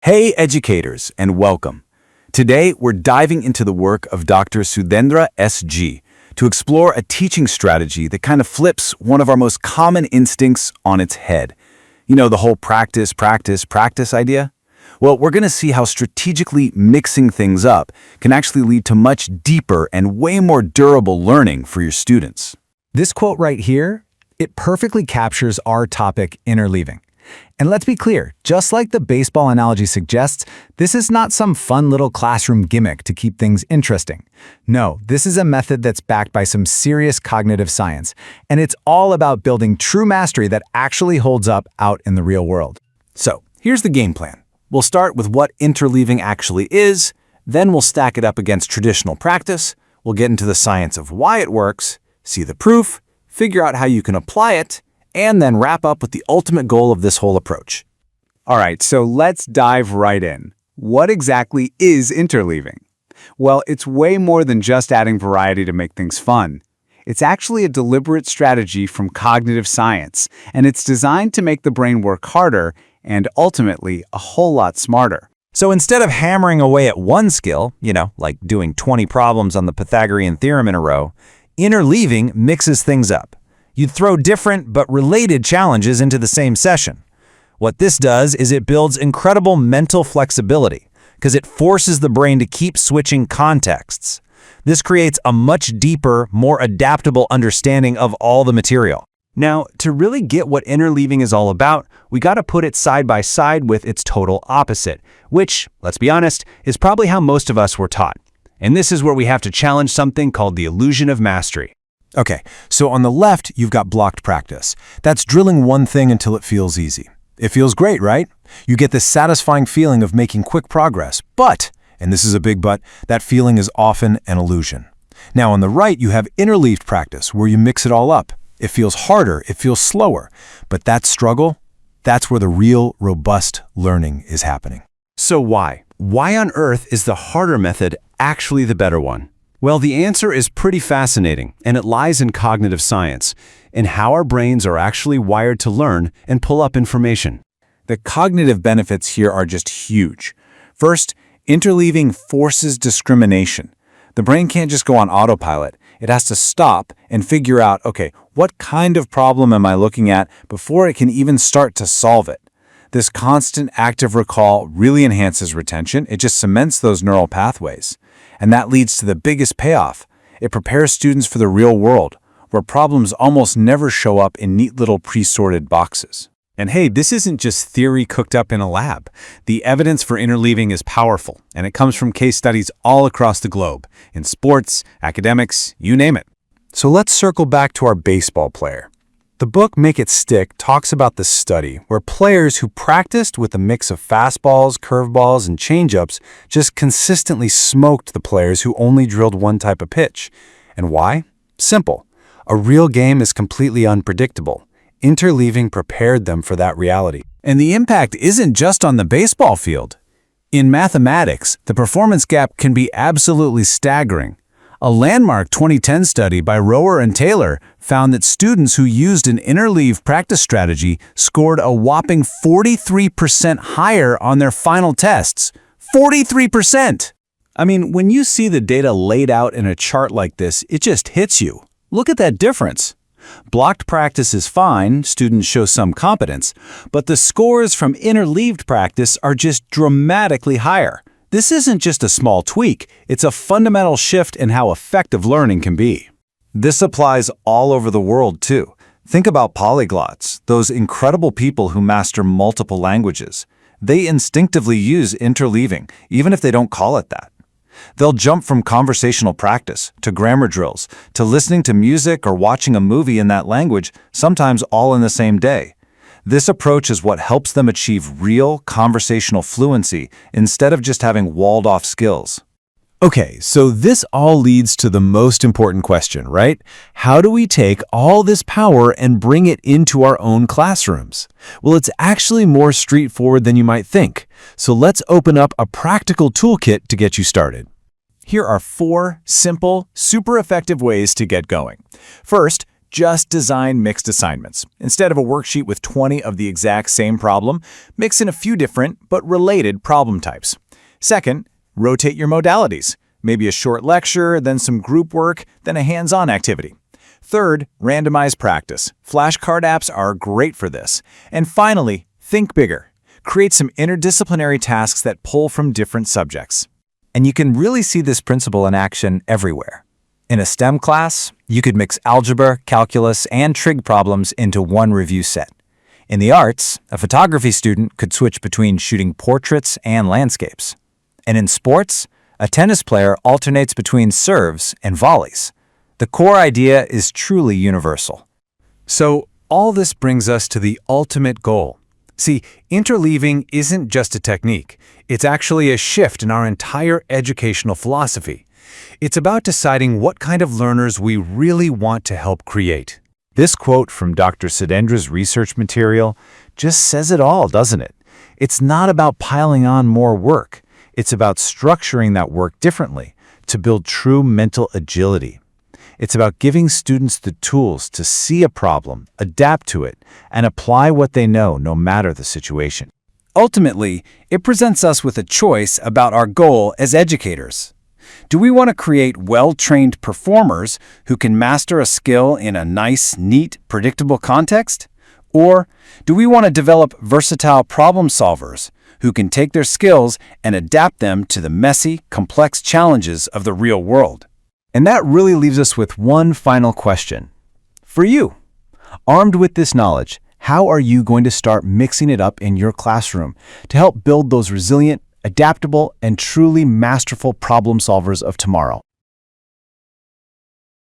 Hey educators, and welcome. Today, we're diving into the work of Dr. Sudhendra S.G. to explore a teaching strategy that kind of flips one of our most common instincts on its head. You know, the whole practice, practice, practice idea? Well, we're going to see how strategically mixing things up can actually lead to much deeper and way more durable learning for your students. This quote right here, it perfectly captures our topic, interleaving. And let's be clear, just like the baseball analogy suggests, this is not some fun little classroom gimmick to keep things interesting. No, this is a method that's backed by some serious cognitive science, and it's all about building true mastery that actually holds up out in the real world. So, here's the game plan. We'll start with what interleaving actually is, then we'll stack it up against traditional practice, we'll get into the science of why it works, see the proof, figure out how you can apply it, and then wrap up with the ultimate goal of this whole approach. All right, so let's dive right in. What exactly is interleaving? Well, it's way more than just adding variety to make things fun. It's actually a deliberate strategy from cognitive science, and it's designed to make the brain work harder and ultimately a whole lot smarter. So instead of hammering away at one skill, like doing 20 problems on the Pythagorean theorem in a row, interleaving mixes things up. You'd throw different but related challenges into the same session. What this does is it builds incredible mental flexibility because it forces the brain to keep switching contexts. This creates a much deeper, more adaptable understanding of all the material. Now, to really get what interleaving is all about, we got to put it side by side with its total opposite, which, let's be honest, is probably how most of us were taught. And this is where we have to challenge something called the illusion of mastery. Okay, so on the left, you've got blocked practice. That's drilling one thing until it feels easy. It feels great, right? You get this satisfying feeling of making quick progress, but, and this is a big but, that feeling is often an illusion. Now on the right, you have interleaved practice, where you mix it all up. It feels harder, it feels slower, but that struggle, that's where the real, robust learning is happening. So why? Why on earth is the harder method actually the better one? Well, the answer is pretty fascinating, and it lies in cognitive science, in how our brains are actually wired to learn and pull up information. The cognitive benefits here are just huge. First, interleaving forces discrimination. The brain can't just go on autopilot. It has to stop and figure out, okay, what kind of problem am I looking at before it can even start to solve it? This constant active recall really enhances retention. It just cements those neural pathways. And that leads to the biggest payoff. It prepares students for the real world, where problems almost never show up in neat little pre-sorted boxes. And hey, this isn't just theory cooked up in a lab. The evidence for interleaving is powerful, and it comes from case studies all across the globe, in sports, academics, you name it. So let's circle back to our baseball player. The book Make It Stick talks about this study where players who practiced with a mix of fastballs, curveballs, and changeups just consistently smoked the players who only drilled one type of pitch. And why? Simple. A real game is completely unpredictable. Interleaving prepared them for that reality. And the impact isn't just on the baseball field. In mathematics, the performance gap can be absolutely staggering. A landmark 2010 study by Rower and Taylor found that students who used an interleave practice strategy scored a whopping 43% higher on their final tests. 43%! I mean, when you see the data laid out in a chart like this, it just hits you. Look at that difference. Blocked practice is fine, students show some competence, but the scores from interleaved practice are just dramatically higher. This isn't just a small tweak, it's a fundamental shift in how effective learning can be. This applies all over the world, too. Think about polyglots, those incredible people who master multiple languages. They instinctively use interleaving, even if they don't call it that. They'll jump from conversational practice to grammar drills to listening to music or watching a movie in that language, sometimes all in the same day. This approach is what helps them achieve real conversational fluency instead of just having walled-off skills. Okay, so this all leads to the most important question, right? How do we take all this power and bring it into our own classrooms? Well, it's actually more straightforward than you might think. So let's open up a practical toolkit to get you started. Here are 4 simple, super effective ways to get going. First, Just design mixed assignments. Instead of a worksheet with 20 of the exact same problem, mix in a few different but related problem types. Second, rotate your modalities. Maybe a short lecture, then some group work, then a hands-on activity. Third, randomize practice. Flashcard apps are great for this. And finally, think bigger. Create some interdisciplinary tasks that pull from different subjects. And you can really see this principle in action everywhere. In a STEM class, you could mix algebra, calculus, and trig problems into one review set. In the arts, a photography student could switch between shooting portraits and landscapes. And in sports, a tennis player alternates between serves and volleys. The core idea is truly universal. So, all this brings us to the ultimate goal. See, interleaving isn't just a technique. It's actually a shift in our entire educational philosophy. It's about deciding what kind of learners we really want to help create. This quote from Dr. Sudendra's research material just says it all, doesn't it? It's not about piling on more work. It's about structuring that work differently to build true mental agility. It's about giving students the tools to see a problem, adapt to it, and apply what they know no matter the situation. Ultimately, it presents us with a choice about our goal as educators. Do we want to create well-trained performers who can master a skill in a nice, neat, predictable context? Or do we want to develop versatile problem solvers who can take their skills and adapt them to the messy, complex challenges of the real world? And that really leaves us with one final question. For you, armed with this knowledge, how are you going to start mixing it up in your classroom to help build those resilient, adaptable, and truly masterful problem solvers of tomorrow?